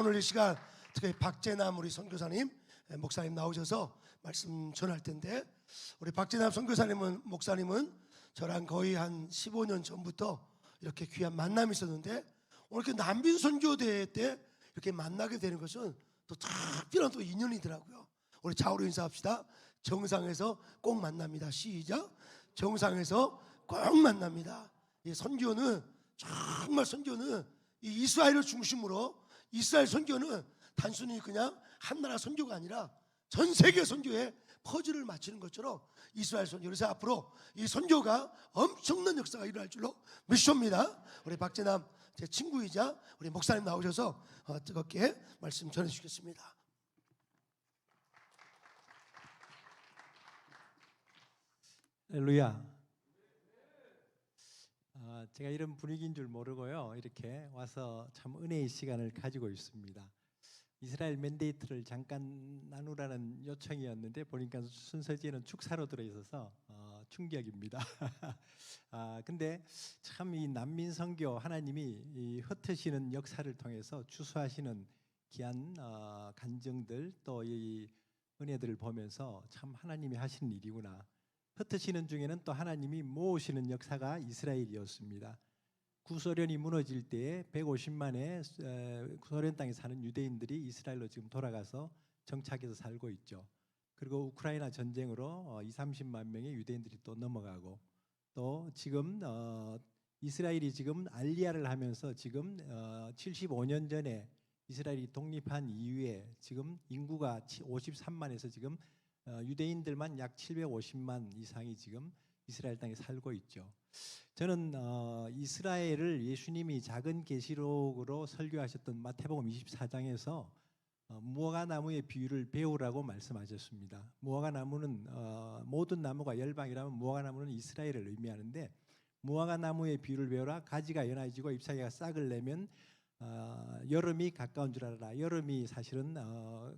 오늘 이 시간 특히 박재남 우리 선교사님, 목사님 나오셔서 말씀 전할 텐데, 우리 박재남 목사님은 저랑 거의 한 15년 전부터 이렇게 귀한 만남이 있었는데, 오늘 이렇게 난빈 선교대회 때 이렇게 만나게 되는 것은 또 특별한 또 인연이더라고요. 우리 좌우로 인사합시다. 정상에서 꼭 만납니다. 시작. 정상에서 꼭 만납니다. 이 선교는 정말 이 이스라엘을 중심으로, 이스라엘 선교는 단순히 그냥 한 나라 선교가 아니라 전 세계 선교에 퍼즐을 맞추는 것처럼 이스라엘 선교, 그래서 앞으로 이 선교가 엄청난 역사가 일어날 줄로 믿습니다. 우리 박재남 제 친구이자 우리 목사님 나오셔서 뜨겁게 말씀 전해 주시겠습니다. 할렐루야. 제가 이런 분위기인 줄 모르고요, 이렇게 와서 참 은혜의 시간을 가지고 있습니다. 이스라엘 맨데이트를 잠깐 나누라는 요청이었는데 보니까 순서지에는 축사로 들어있어서 충격입니다. 근데 참 이 난민 선교, 하나님이 이 흩으시는 역사를 통해서 추수하시는 귀한 간증들, 또 이 은혜들을 보면서 참 하나님이 하시는 일이구나. 흩으시는 중에는 또 하나님이 모으시는 역사가 이스라엘이었습니다. 구소련이 무너질 때에 150만의 소련 땅에 사는 유대인들이 이스라엘로 지금 돌아가서 정착해서 살고 있죠. 그리고 우크라이나 전쟁으로 20-30만 명의 유대인들이 또 넘어가고, 또 지금 이스라엘이 지금 알리야를 하면서 지금 75년 전에 이스라엘이 독립한 이후에 지금 인구가 53만에서 지금 유대인들만 약 750만 이상이 지금 이스라엘 땅에 살고 있죠. 저는 이스라엘을 예수님이 작은 계시록으로 설교하셨던 마태복음 24장에서 무화과 나무의 비유를 배우라고 말씀하셨습니다. 무화과 나무는 모든 나무가 열방이라면 무화과 나무는 이스라엘을 의미하는데, 무화과 나무의 비유를 배우라. 가지가 연해지고 잎사귀가 싹을 내면 여름이 가까운 줄 알아라. 여름이 사실은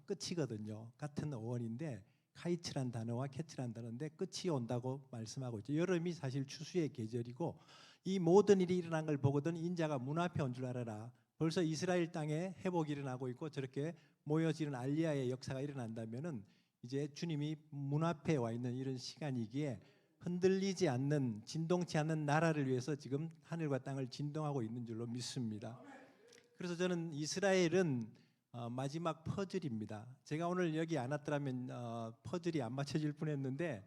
끝이거든요. 같은 어원인데 카이츠란 단어와 캐츠란 단어인데 끝이 온다고 말씀하고 있죠. 여름이 사실 추수의 계절이고, 이 모든 일이 일어난 걸 보거든 인자가 문 앞에 온 줄 알아라. 벌써 이스라엘 땅에 회복이 일어나고 있고, 저렇게 모여지는 알리야의 역사가 일어난다면은 이제 주님이 문 앞에 와 있는 이런 시간이기에 흔들리지 않는, 진동치 않는 나라를 위해서 지금 하늘과 땅을 진동하고 있는 줄로 믿습니다. 그래서 저는 이스라엘은 마지막 퍼즐입니다. 제가 오늘 여기 안 왔더라면 퍼즐이 안 맞춰질 뻔했는데,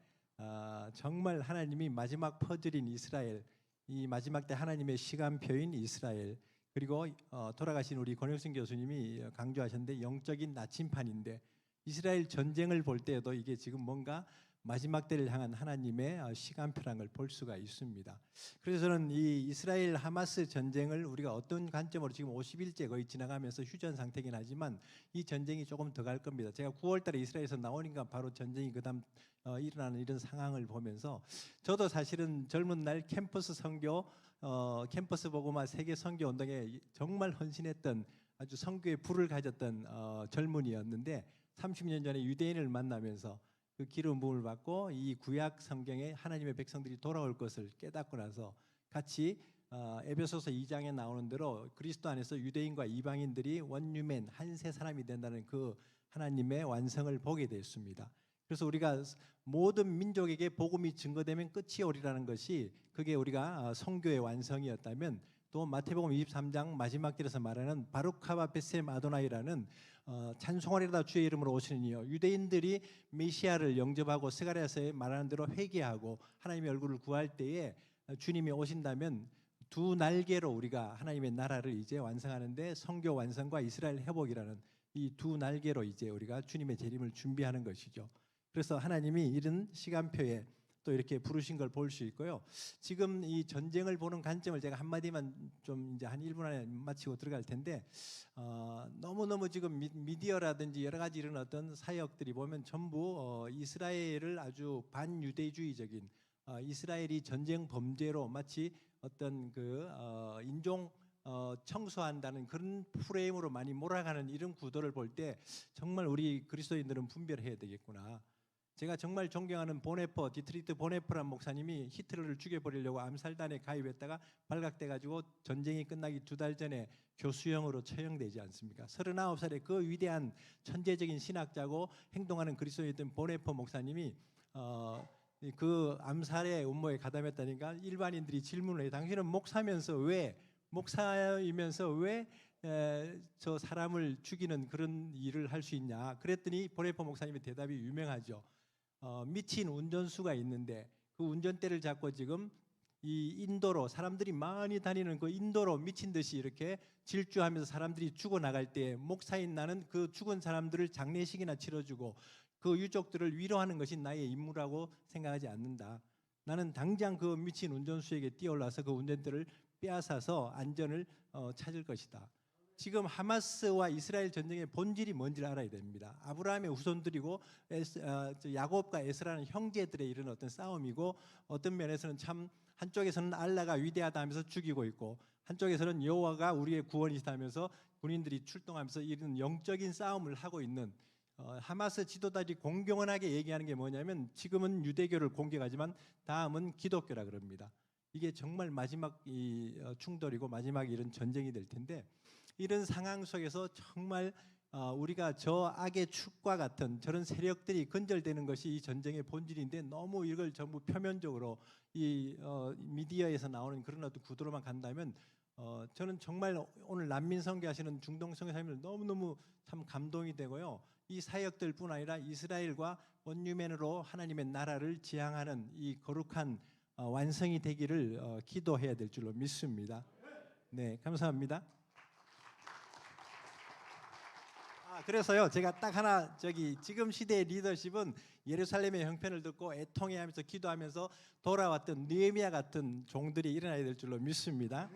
정말 하나님이 마지막 퍼즐인 이스라엘, 이 마지막 때 하나님의 시간표인 이스라엘, 그리고 돌아가신 우리 권혁순 교수님이 강조하셨는데 영적인 나침판인데, 이스라엘 전쟁을 볼 때에도 이게 지금 뭔가 마지막 때를 향한 하나님의 시간표라는 걸 볼 수가 있습니다. 그래서 저는 이 이스라엘 하마스 전쟁을 우리가 어떤 관점으로, 지금 50일째 거의 지나가면서 휴전 상태긴 하지만 이 전쟁이 조금 더 갈 겁니다. 제가 9월 달에 이스라엘에서 나오니까 바로 전쟁이 그다음 일어나는 이런 상황을 보면서, 저도 사실은 젊은 날 캠퍼스 선교, 캠퍼스 복음화 세계 선교 운동에 정말 헌신했던, 아주 선교의 불을 가졌던 젊은이였는데, 30년 전에 유대인을 만나면서 그 기름 부음을 받고 이 구약 성경에 하나님의 백성들이 돌아올 것을 깨닫고 나서 같이 에베소서 2장에 나오는 대로 그리스도 안에서 유대인과 이방인들이 원유맨, 한 세 사람이 된다는 그 하나님의 완성을 보게 됐습니다. 그래서 우리가 모든 민족에게 복음이 증거되면 끝이 오리라는 것이, 그게 우리가 선교의 완성이었다면, 또 마태복음 23장 마지막 절에서 말하는 바루카바 베셈 아도나이라는 찬송하리로다 주의 이름으로 오시는 이여, 유대인들이 메시아를 영접하고 스가랴서에 말하는 대로 회개하고 하나님의 얼굴을 구할 때에 주님이 오신다면 두 날개로 우리가 하나님의 나라를 이제 완성하는데, 선교 완성과 이스라엘 회복이라는 이 두 날개로 이제 우리가 주님의 재림을 준비하는 것이죠. 그래서 하나님이 이런 시간표에 또 이렇게 부르신 걸 볼 수 있고요. 지금 이 전쟁을 보는 관점을 제가 한마디만 좀 이제 한 1분 안에 마치고 들어갈 텐데, 너무너무 지금 미디어라든지 여러 가지 이런 어떤 사역들이 보면 전부 이스라엘을 아주 반유대주의적인, 이스라엘이 전쟁 범죄로 마치 어떤 그 인종 청소한다는 그런 프레임으로 많이 몰아가는 이런 구도를 볼 때 정말 우리 그리스도인들은 분별해야 되겠구나. 제가 정말 존경하는 보네퍼, 디트리트 보네퍼란 목사님이 히틀러를 죽여버리려고 암살단에 가입했다가 발각돼가지고 전쟁이 끝나기 2달 전에 교수형으로 처형되지 않습니까? 39살의 그 위대한 천재적인 신학자고 행동하는 그리스도인이었던 보네퍼 목사님이 그 암살의 음모에 가담했다니까 일반인들이 질문을 해요. 당신은 목사이면서 왜 저 사람을 죽이는 그런 일을 할 수 있냐? 그랬더니 보네퍼 목사님의 대답이 유명하죠. 미친 운전수가 있는데 그 운전대를 잡고 지금 이 인도로 사람들이 많이 다니는 그 인도로 미친 듯이 이렇게 질주하면서 사람들이 죽어 나갈 때 목사인 나는 그 죽은 사람들을 장례식이나 치러주고 그 유족들을 위로하는 것이 나의 임무라고 생각하지 않는다. 나는 당장 그 미친 운전수에게 뛰어올라서 그 운전대를 빼앗아서 안전을 찾을 것이다. 지금 하마스와 이스라엘 전쟁의 본질이 뭔지를 알아야 됩니다. 아브라함의 후손들이고 야곱과 에스라는 형제들의 이런 어떤 싸움이고 어떤 면에서는 참 한쪽에서는 알라가 위대하다 하면서 죽이고 있고 한쪽에서는 여호와가 우리의 구원이시다 하면서 군인들이 출동하면서 이런 영적인 싸움을 하고 있는 하마스 지도자들이 공경원하게 얘기하는 게 뭐냐면 지금은 유대교를 공격하지만 다음은 기독교라 그럽니다. 이게 정말 마지막 충돌이고 마지막 이런 전쟁이 될 텐데 이런 상황 속에서 정말 우리가 저 악의 축과 같은 저런 세력들이 근절되는 것이 이 전쟁의 본질인데 너무 이걸 전부 표면적으로 이 미디어에서 나오는 그런 어떤 구도로만 간다면 저는 정말 오늘 난민 선교하시는 중동 선교사님들 너무너무 참 감동이 되고요. 이 사역들뿐 아니라 이스라엘과 원유맨으로 하나님의 나라를 지향하는 이 거룩한 완성이 되기를 기도해야 될 줄로 믿습니다. 네, 감사합니다. 그래서요 제가 딱 하나 지금 시대의 리더십은 예루살렘의 형편을 듣고 애통해하면서 기도하면서 돌아왔던 느헤미야 같은 종들이 일어나야 될 줄로 믿습니다.